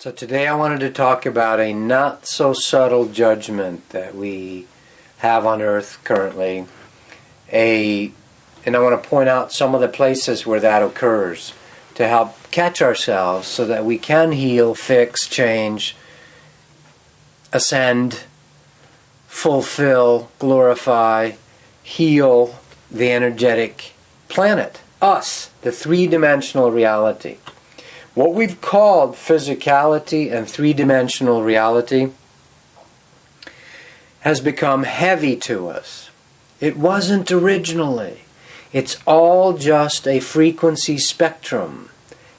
So today I wanted to talk about a not so subtle judgment that we have on earth currently. And I want to point out some of the places where that occurs to help catch ourselves so that we can heal, fix, change, ascend, fulfill, glorify, heal the energetic planet, us, the three-dimensional reality. What we've called physicality and three-dimensional reality has become heavy to us. It wasn't originally. It's all just a frequency spectrum.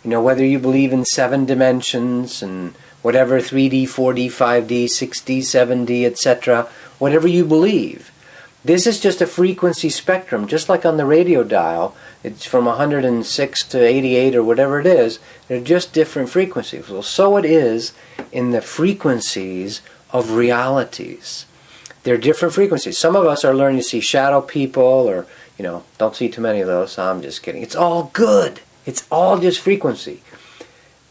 You know, whether you believe in 7 dimensions and whatever, 3D, 4D, 5D, 6D, 7D, etc., whatever you believe. This is just a frequency spectrum, just like on the radio dial. It's from 106 to 88 or whatever it is. They're just different frequencies. Well, so it is in the frequencies of realities. They're different frequencies. Some of us are learning to see shadow people or, don't see too many of those. I'm just kidding. It's all good. It's all just frequency.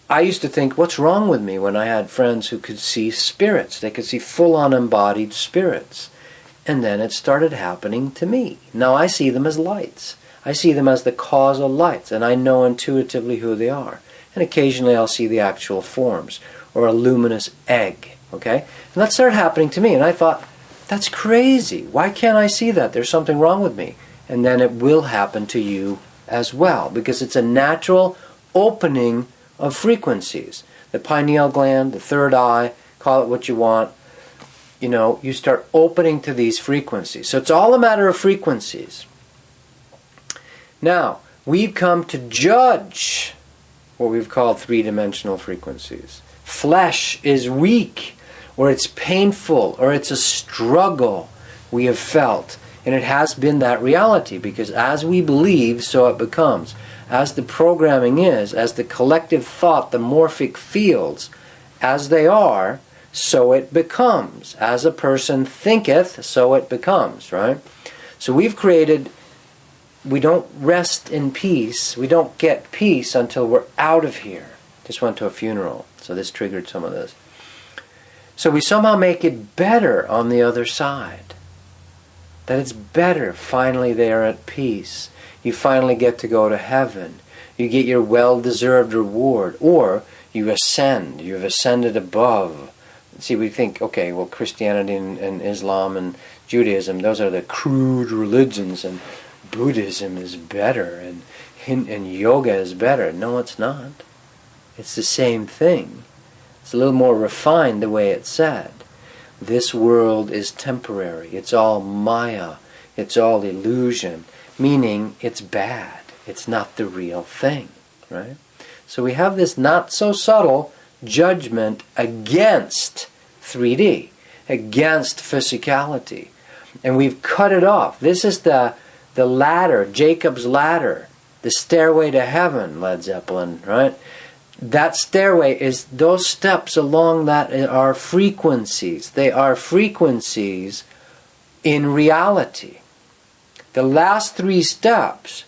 I used to think, what's wrong with me when I had friends who could see spirits? They could see full-on embodied spirits. And then it started happening to me. Now I see them as lights. I see them as the causal lights, and I know intuitively who they are. And occasionally I'll see the actual forms, or a luminous egg, okay? And that started happening to me, and I thought, that's crazy. Why can't I see that? There's something wrong with me. And then it will happen to you as well, because it's a natural opening of frequencies. The pineal gland, the third eye, call it what you want. You start opening to these frequencies. So it's all a matter of frequencies. Now, we've come to judge what we've called three-dimensional frequencies. Flesh is weak, or it's painful, or it's a struggle we have felt. And it has been that reality, because as we believe, so it becomes. As the programming is, as the collective thought, the morphic fields, as they are, so it becomes. As a person thinketh, so it becomes, right? So we've created, we don't rest in peace, we don't get peace until we're out of here. Just went to a funeral, so this triggered some of this. So we somehow make it better on the other side. That it's better, finally they are at peace. You finally get to go to heaven. You get your well-deserved reward, or you ascend, you've ascended above. See, we think, okay, well, Christianity and Islam and Judaism, those are the crude religions, and Buddhism is better, and yoga is better. No, it's not. It's the same thing. It's a little more refined the way it's said. This world is temporary. It's all Maya. It's all illusion, meaning it's bad. It's not the real thing, right? So we have this not so subtle judgment against 3D, against physicality. And we've cut it off. This is the ladder, Jacob's ladder, the stairway to heaven, Led Zeppelin, right? That stairway is, those steps along that are frequencies. They are frequencies in reality. The last 3 steps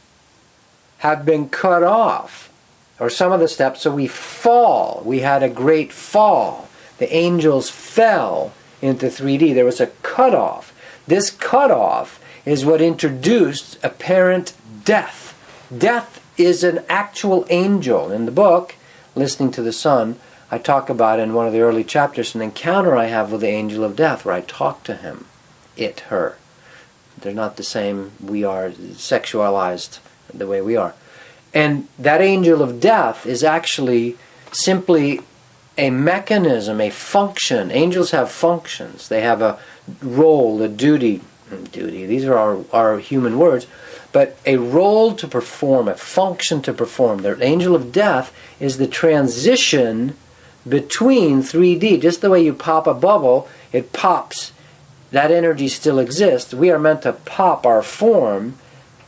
have been cut off, or some of the steps, so we fall. We had a great fall. The angels fell into 3D. There was a cutoff. This cutoff is what introduced apparent death. Death is an actual angel. In the book, Listening to the Sun, I talk about in one of the early chapters an encounter I have with the angel of death where I talk to him, it, her. They're not the same. We are sexualized the way we are. And that angel of death is actually simply a mechanism, a function. Angels have functions. They have a role, a duty. These are our human words. But a role to perform, a function to perform. The angel of death is the transition between 3D. Just the way you pop a bubble, it pops. That energy still exists. We are meant to pop our form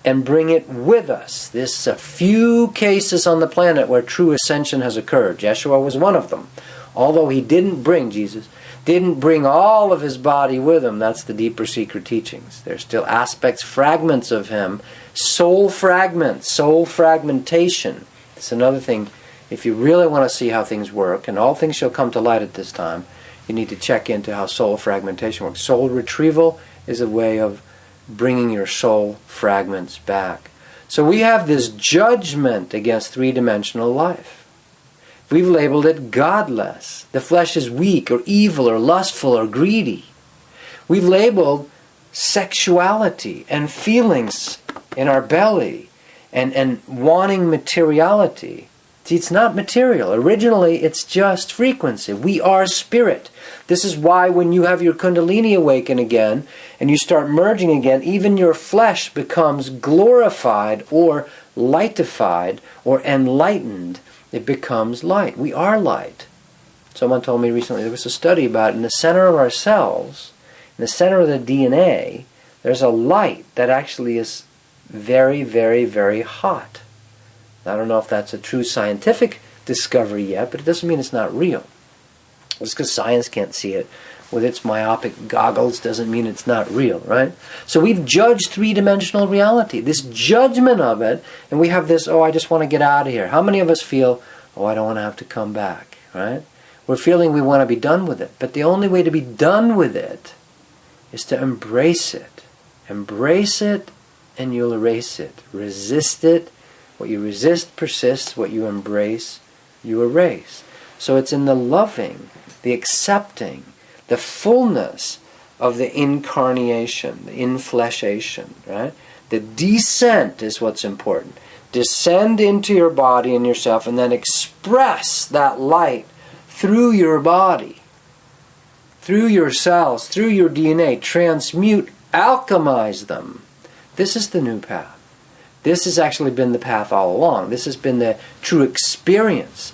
and bring it with us. There's a few cases on the planet where true ascension has occurred. Yeshua was one of them. Although he didn't bring, Jesus didn't bring all of his body with him. That's the deeper secret teachings. There's still aspects, fragments of him. Soul fragments, soul fragmentation. It's another thing if you really want to see how things work, and all things shall come to light at this time, you need to check into how soul fragmentation works. Soul retrieval is a way of bringing your soul fragments back. So we have this judgment against three-dimensional life. We've labeled it godless. The flesh is weak or evil or lustful or greedy. We've labeled sexuality and feelings in our belly and wanting materiality. See, it's not material. Originally, it's just frequency. We are spirit. This is why when you have your Kundalini awaken again and you start merging again, even your flesh becomes glorified or lightified or enlightened. It becomes light. We are light. Someone told me recently, there was a study about it, in the center of our cells, in the center of the DNA, there's a light that actually is very, very, very hot. I don't know if that's a true scientific discovery yet, but it doesn't mean it's not real. Just because science can't see it with its myopic goggles doesn't mean it's not real, right? So we've judged three-dimensional reality, this judgment of it, and we have this, oh, I just want to get out of here. How many of us feel, oh, I don't want to have to come back, right? We're feeling we want to be done with it. But the only way to be done with it is to embrace it. Embrace it, and you'll erase it. Resist it. What you resist persists. What you embrace, you erase. So it's in the loving, the accepting, the fullness of the incarnation, the infleshation, right? The descent is what's important. Descend into your body and yourself and then express that light through your body, through your cells, through your DNA. Transmute, alchemize them. This is the new path. This has actually been the path all along. This has been the true experience,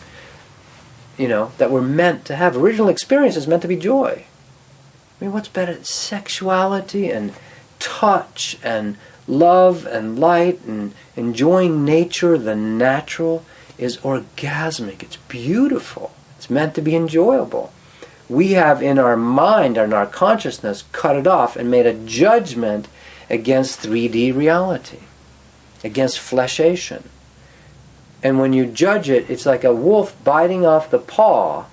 that we're meant to have. Original experience is meant to be joy. I mean, what's better than sexuality and touch and love and light and enjoying nature, the natural, is orgasmic. It's beautiful. It's meant to be enjoyable. We have in our mind and our consciousness cut it off and made a judgment against 3D reality, against fleshation. And when you judge it, it's like a wolf biting off the paw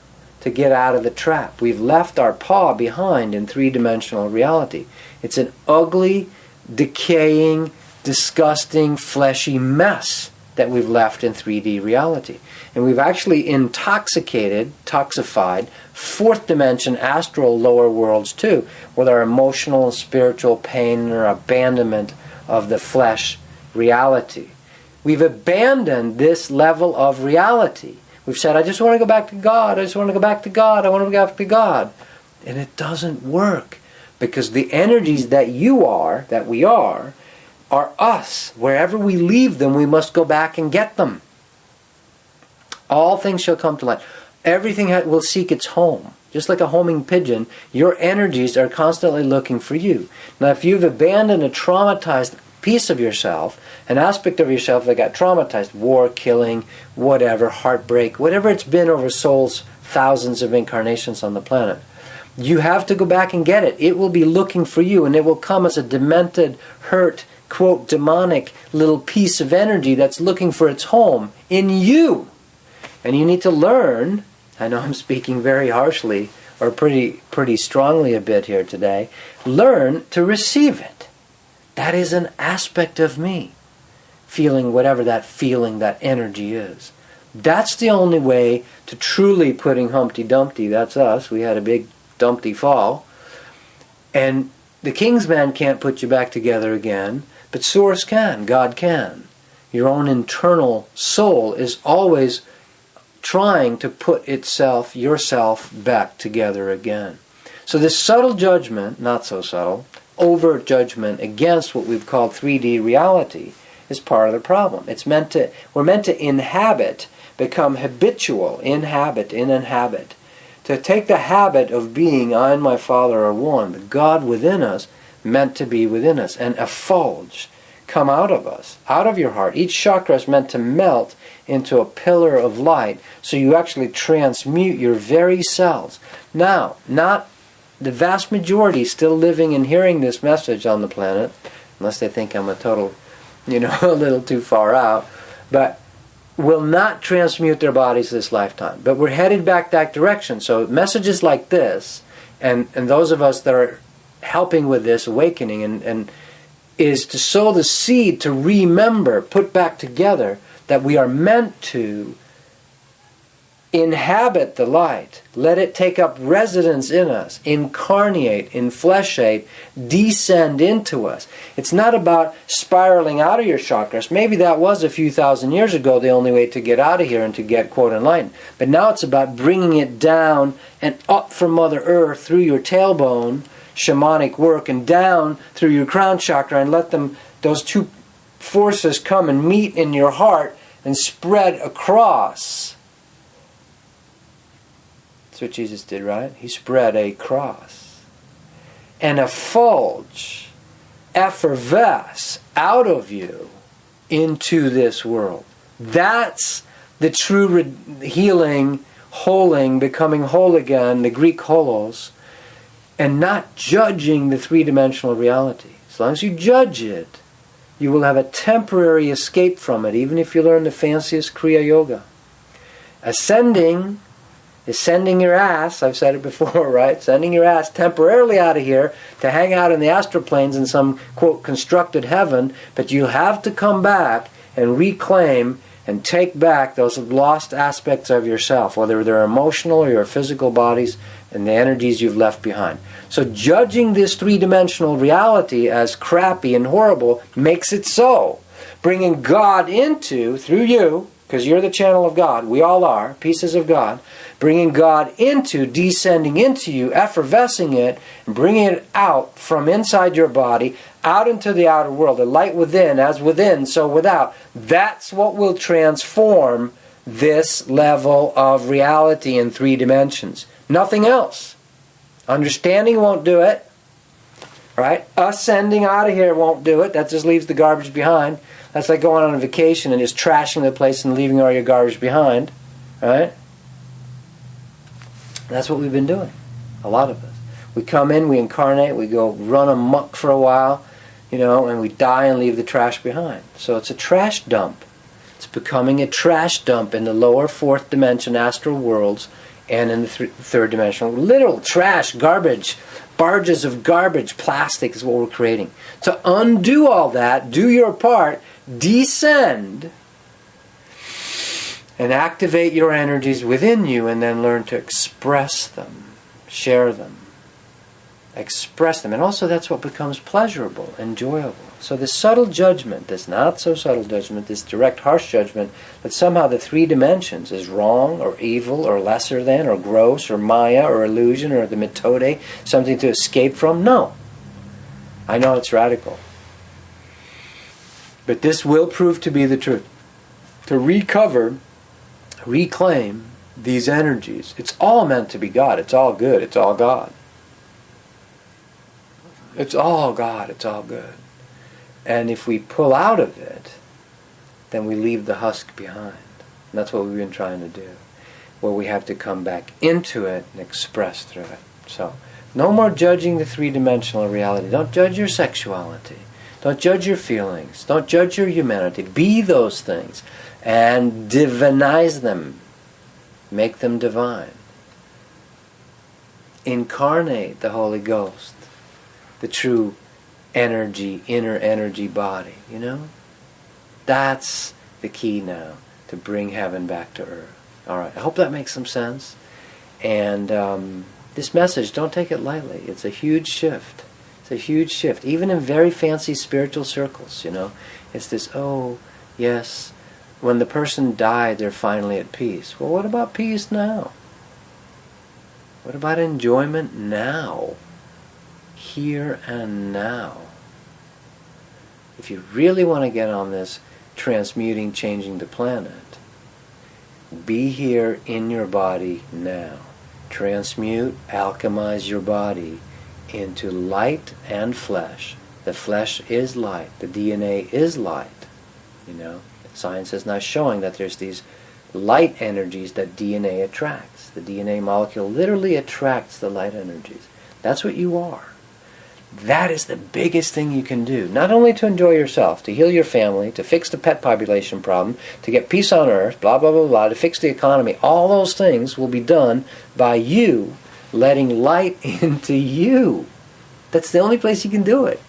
to get out of the trap. We've left our paw behind in three-dimensional reality. It's an ugly, decaying, disgusting, fleshy mess that we've left in 3D reality. And we've actually toxified, fourth dimension, astral lower worlds too, with our emotional and spiritual pain or abandonment of the flesh reality. We've abandoned this level of reality. We've said, I just want to go back to God, I just want to go back to God, I want to go back to God. And it doesn't work, because the energies that you are, that we are us. Wherever we leave them, we must go back and get them. All things shall come to light. Everything will seek its home. Just like a homing pigeon, your energies are constantly looking for you. Now, if you've abandoned a traumatized piece of yourself, an aspect of yourself that got traumatized, war, killing, whatever, heartbreak, whatever it's been over souls, thousands of incarnations on the planet, you have to go back and get it. It will be looking for you, and it will come as a demented, hurt, quote, demonic little piece of energy that's looking for its home in you. And you need to learn, I know I'm speaking very harshly, or pretty strongly a bit here today, learn to receive it. That is an aspect of me, feeling whatever that feeling, that energy is. That's the only way to truly putting Humpty Dumpty, that's us, we had a big Dumpty fall, and the King's Man can't put you back together again, but Source can, God can. Your own internal soul is always trying to put yourself back together again. So this subtle judgment, not so subtle, overt judgment against what we've called 3D reality is part of the problem. We're meant to inhabit, become habitual, inhabit, to take the habit of being I and my Father are one, the God within us, meant to be within us, and effulge, come out of us, out of your heart. Each chakra is meant to melt into a pillar of light, so you actually transmute your very cells. Now, not the vast majority still living and hearing this message on the planet, unless they think I'm a total, a little too far out, but will not transmute their bodies this lifetime. But we're headed back that direction. So messages like this, and those of us that are helping with this awakening, and is to sow the seed to remember, put back together, that we are meant to inhabit the light. Let it take up residence in us, incarnate in flesh shape, descend into us. It's not about spiraling out of your chakras. Maybe that was a few thousand years ago the only way to get out of here and to get, quote, enlightened. But now it's about bringing it down and up from Mother Earth through your tailbone, shamanic work, and down through your crown chakra, and let those two forces come and meet in your heart and spread across. That's what Jesus did, right? He spread a cross. And effulge, effervesce out of you into this world. That's the true healing, holing, becoming whole again, the Greek holos, and not judging the three-dimensional reality. As long as you judge it, you will have a temporary escape from it, even if you learn the fanciest Kriya Yoga. Ascending is sending your ass, I've said it before, right? Sending your ass temporarily out of here to hang out in the astral planes in some, quote, constructed heaven, but you'll have to come back and reclaim and take back those lost aspects of yourself, whether they're emotional or your physical bodies and the energies you've left behind. So judging this three-dimensional reality as crappy and horrible makes it so. Bringing God into, through you, because you're the channel of God, we all are, pieces of God, bringing God into, descending into you, effervescing it, and bringing it out from inside your body, out into the outer world, the light within, as within, so without. That's what will transform this level of reality in 3 dimensions. Nothing else. Understanding won't do it. Right? Ascending out of here won't do it. That just leaves the garbage behind. That's like going on a vacation and just trashing the place and leaving all your garbage behind. Right? That's what we've been doing. A lot of us. We come in, we incarnate, we go run amok for a while, and we die and leave the trash behind. So it's a trash dump. It's becoming a trash dump in the lower 4th dimension astral worlds and in the 3rd dimensional. Literal trash, garbage, barges of garbage, plastic is what we're creating. To undo all that, do your part, descend, and activate your energies within you, and then learn to express them, share them, express them. And also that's what becomes pleasurable, enjoyable. So this subtle judgment, this not so subtle judgment, this direct harsh judgment, that somehow the 3 dimensions is wrong or evil or lesser than or gross or maya or illusion or the methode, something to escape from. No. I know it's radical. But this will prove to be the truth. To recover, reclaim these energies. It's all meant to be God. It's all good. It's all God. It's all God. It's all good. And if we pull out of it, then we leave the husk behind. And that's what we've been trying to do. Where we have to come back into it and express through it. So, no more judging the 3-dimensional reality. Don't judge your sexuality. Don't judge your feelings. Don't judge your humanity. Be those things. And divinize them. Make them divine. Incarnate the Holy Ghost. The true energy, inner energy body, That's the key now to bring heaven back to earth. Alright, I hope that makes some sense. And this message, don't take it lightly. It's a huge shift. It's a huge shift. Even in very fancy spiritual circles, It's this, oh, yes, when the person died, they're finally at peace. Well, what about peace now? What about enjoyment now? Here and now. If you really want to get on this transmuting, changing the planet, be here in your body now. Transmute, alchemize your body into light and flesh. The flesh is light. The DNA is light. Science is now showing that there's these light energies that DNA attracts. The DNA molecule literally attracts the light energies. That's what you are. That is the biggest thing you can do. Not only to enjoy yourself, to heal your family, to fix the pet population problem, to get peace on earth, blah, blah, blah, blah, to fix the economy. All those things will be done by you letting light into you. That's the only place you can do it.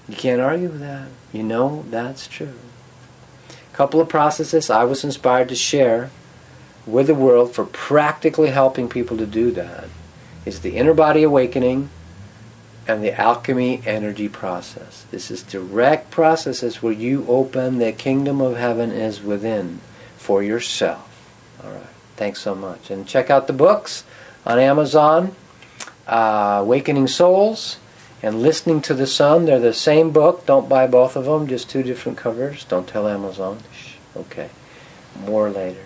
You can't argue with that. You know that's true. A couple of processes I was inspired to share with the world for practically helping people to do that is the inner body awakening and the alchemy energy process. This is direct processes where you open the kingdom of heaven is within for yourself. All right. Thanks so much. And check out the books on Amazon, Awakening Souls and Listening to the Sun. They're the same book. Don't buy both of them, just two different covers. Don't tell Amazon. Shh. Okay. More later.